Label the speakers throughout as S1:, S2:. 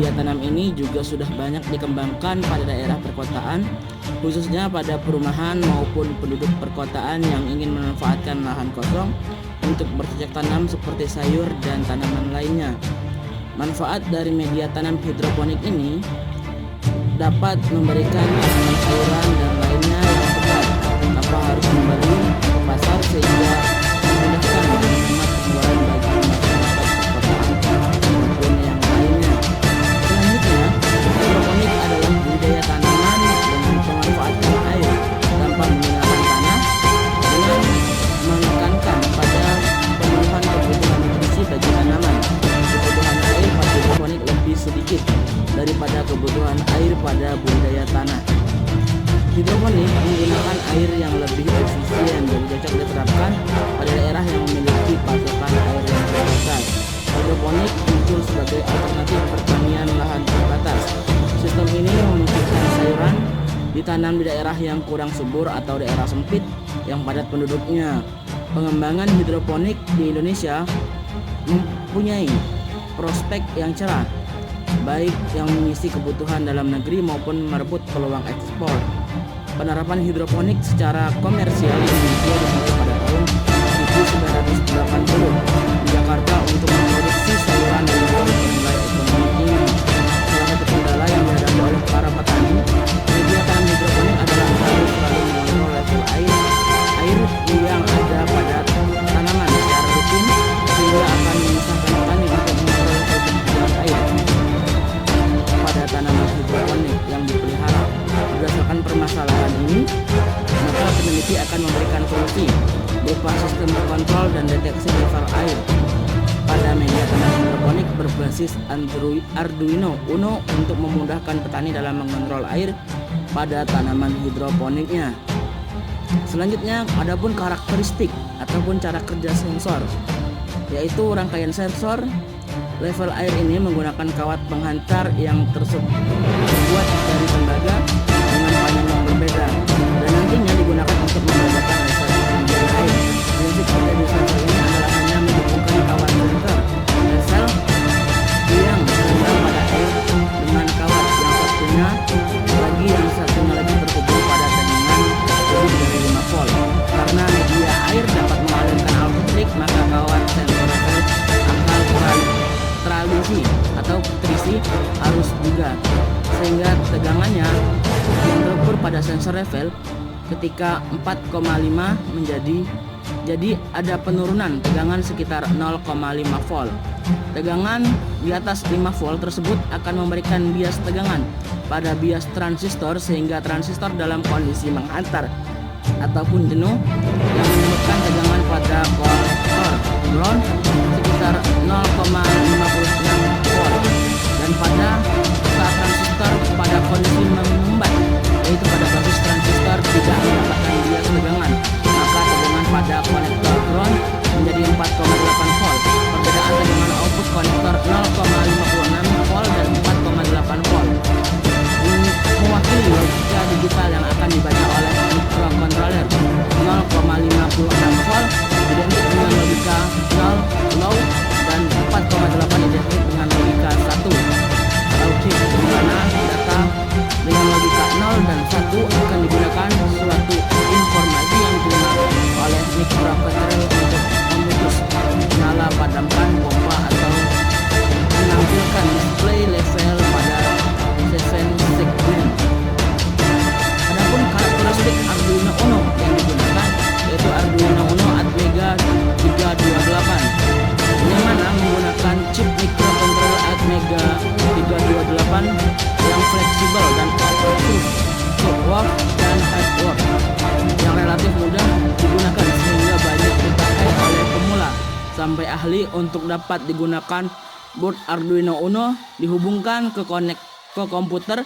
S1: Media tanam ini juga sudah banyak dikembangkan pada daerah perkotaan, khususnya pada perumahan maupun penduduk perkotaan yang ingin memanfaatkan lahan kosong untuk bercocok tanam seperti sayur dan tanaman lainnya. Manfaat dari media tanam hidroponik ini dapat memberikan tanaman sayuran dan lainnya yang segar tanpa harus membeli ke pasar, sehingga memudahkan dan menghemat pengeluaran bagi masyarakat perkotaan maupun yang lainnya. Selanjutnya, hidroponik adalah budidaya tanaman dengan pemanfaatan air tanpa menggunakan tanah, dengan menekankan pada pemenuhan kebutuhan nutrisi bagi tanaman. Kebutuhan air pada hidroponik lebih sedikit daripada kebutuhan air pada budidaya tanah. Hidroponik menggunakan air yang lebih efisien dan cocok diterapkan pada daerah yang memiliki pasokan air yang terbatas. Hidroponik muncul sebagai alternatif pertanian lahan terbatas. Sistem ini memungkinkan sayuran ditanam di daerah yang kurang subur atau daerah sempit yang padat penduduknya. Pengembangan hidroponik di Indonesia mempunyai prospek yang cerah, baik yang mengisi kebutuhan dalam negeri maupun merebut peluang ekspor. Penerapan hidroponik secara komersial di Indonesia dimulai pada tahun 1980 di Jakarta untuk memproduksi sayuran dengan nilai ekonomi tinggi. Salah satu kendala yang dihadapi oleh para petani media tanam hidroponik adalah harus selalu mengontrol level air yang ada pada tanaman secara rutin, sehingga akan menyusahkan petani untuk mengontrol level ketersediaan air pada tanaman hidroponik yang dipelihara. Berdasarkan permasalahan ini, maka peneliti akan memberikan solusi berupa sistem kontrol dan deteksi level air pada media tanam hidroponik berbasis Arduino Uno untuk memudahkan petani dalam mengontrol air pada tanaman hidroponiknya. Selanjutnya, adapun karakteristik ataupun cara kerja sensor, yaitu rangkaian sensor level air ini menggunakan kawat penghantar yang terbuat dari tembaga dengan panjang yang berbeda dan nantinya digunakan untuk membedakan level ketinggian air. Prinsip kerja di sensor ini adalah hanya menghubungkan kawat sensor sel yang terendam pada air dengan kawat yang satunya lagi terhubung pada tegangan lebih dari 5 volt. Karena media air dapat mengalirkan arus listrik, maka kawat sensor level akan teralisi atau terisi arus juga, sehingga tegangannya yang terukur pada sensor level ketika 4,5 jadi ada penurunan tegangan sekitar 0,5 volt. Tegangan di atas 5 volt tersebut akan memberikan bias tegangan pada bias transistor, sehingga transistor dalam kondisi menghantar ataupun jenuh yang menyebabkan tegangan pada kolektor ground sekitar 0,56 volt, dan pada saat transistor pada kondisi mengumbat, yaitu pada basis transistor tidak mendapatkan bias tegangan, maka tegangan pada konektor ground menjadi 4,8 volt. Perbedaan tegangan output konektor 0,56 volt dan 4,8 volt mewakili logika digital yang akan dibaca oleh microcontroller. 0,56 volt identik dengan logika 0 low dan 4,8 identik dengan logika 1 atau chip, di mana data dengan logika 0 dan 1 akan digunakan suatu informasi yang diterima oleh microcontroller untuk memutus, nyala, padamkan pompa atau menampilkan display level pada segmen. Adapun karakteristik Arduino Uno yang digunakan yaitu Arduino Uno Atmega 328, yang mana menggunakan chip microcontroller Atmega 328 yang fleksibel dan output soft work dan hard work yang relatif mudah digunakan, sehingga banyak dipakai oleh pemula sampai ahli. Untuk dapat digunakan, board Arduino Uno dihubungkan ke komputer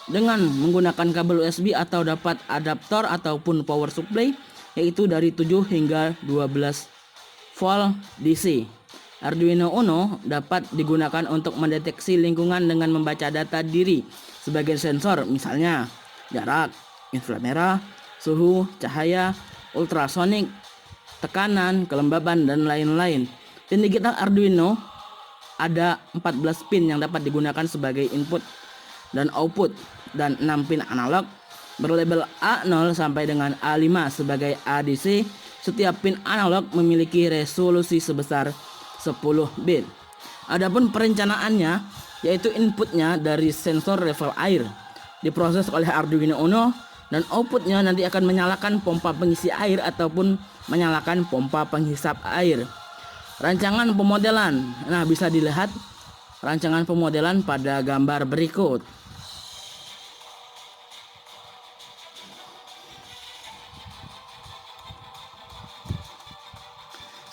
S1: dengan menggunakan kabel USB atau dapat adaptor ataupun power supply, yaitu dari 7 hingga 12 volt DC. Arduino Uno dapat digunakan untuk mendeteksi lingkungan dengan membaca data diri sebagai sensor, misalnya jarak, inframerah, suhu, cahaya, ultrasonik, tekanan, kelembaban, dan lain-lain. Pin digital Arduino ada 14 pin yang dapat digunakan sebagai input dan output, dan 6 pin analog berlabel A0 sampai dengan A5 sebagai ADC. Setiap pin analog memiliki resolusi sebesar 10 bit. Adapun perencanaannya, yaitu inputnya dari sensor level air diproses oleh Arduino Uno, dan outputnya nanti akan menyalakan pompa pengisi air ataupun menyalakan pompa penghisap air. Rancangan pemodelan, nah bisa dilihat rancangan pemodelan pada gambar berikut.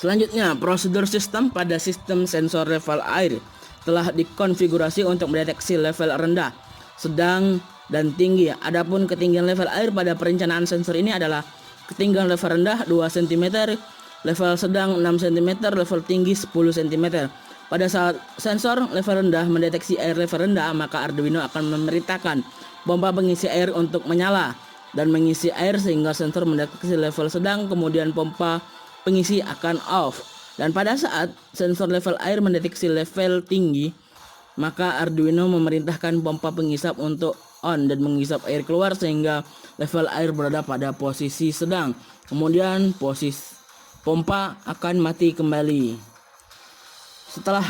S1: Selanjutnya, prosedur sistem pada sistem sensor level air telah dikonfigurasi untuk mendeteksi level rendah, sedang, dan tinggi. Adapun ketinggian level air pada perencanaan sensor ini adalah ketinggian level rendah 2 cm, level sedang 6 cm, level tinggi 10 cm. Pada saat sensor level rendah mendeteksi air level rendah, maka Arduino akan memerintahkan pompa pengisi air untuk menyala dan mengisi air sehingga sensor mendeteksi level sedang, kemudian pompa pengisi akan off. Dan pada saat sensor level air mendeteksi level tinggi, maka Arduino memerintahkan pompa penghisap untuk on dan menghisap air keluar sehingga level air berada pada posisi sedang. Kemudian posisi pompa akan mati kembali. Setelah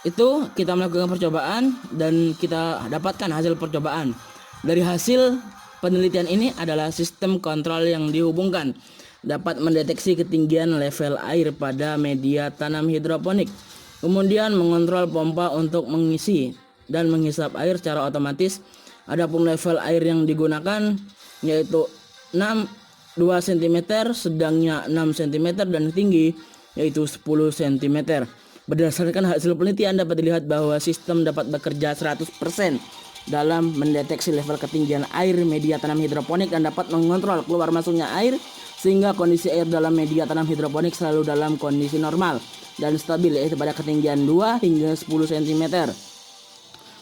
S1: itu kita melakukan percobaan dan kita dapatkan hasil percobaan. Dari hasil penelitian ini adalah sistem kontrol yang dihubungkan dapat mendeteksi ketinggian level air pada media tanam hidroponik, kemudian mengontrol pompa untuk mengisi dan menghisap air secara otomatis. Adapun level air yang digunakan yaitu 2 cm, sedangnya 6 cm, dan tinggi yaitu 10 cm. Berdasarkan hasil penelitian dapat dilihat bahwa sistem dapat bekerja 100% dalam mendeteksi level ketinggian air media tanam hidroponik dan dapat mengontrol keluar masuknya air sehingga kondisi air dalam media tanam hidroponik selalu dalam kondisi normal dan stabil, yaitu pada ketinggian 2 hingga 10 cm.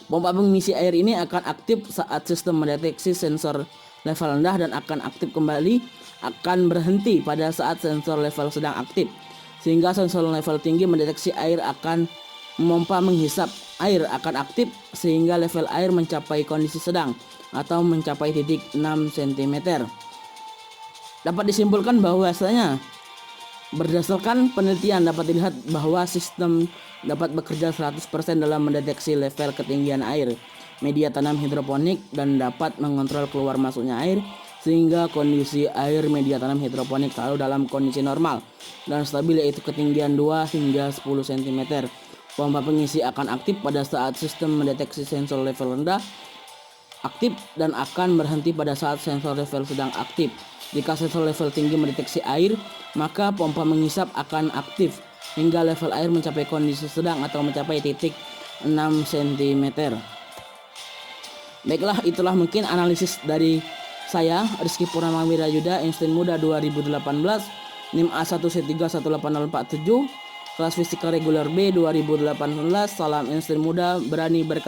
S1: Pompa pengisi air ini akan aktif saat sistem mendeteksi sensor level rendah dan akan aktif kembali, akan berhenti pada saat sensor level sedang aktif, sehingga sensor level tinggi mendeteksi air akan memompa menghisap air akan aktif sehingga level air mencapai kondisi sedang atau mencapai titik 6 cm. Dapat disimpulkan bahwasanya berdasarkan penelitian dapat dilihat bahwa sistem dapat bekerja 100% dalam mendeteksi level ketinggian air media tanam hidroponik dan dapat mengontrol keluar masuknya air sehingga kondisi air media tanam hidroponik selalu dalam kondisi normal dan stabil, yaitu ketinggian 2 hingga 10 cm. Pompa pengisi akan aktif pada saat sistem mendeteksi sensor level rendah aktif dan akan berhenti pada saat sensor level sedang aktif. Jika sensor level tinggi mendeteksi air, maka pompa menghisap akan aktif hingga level air mencapai kondisi sedang atau mencapai titik 6 cm. Baiklah, itulah mungkin analisis dari saya, Rizky Purnama Wirayuda, Einstein Muda 2018, NIM A1C31847, kelas fisika reguler B 2018. Salam Einstein Muda, berani berkata.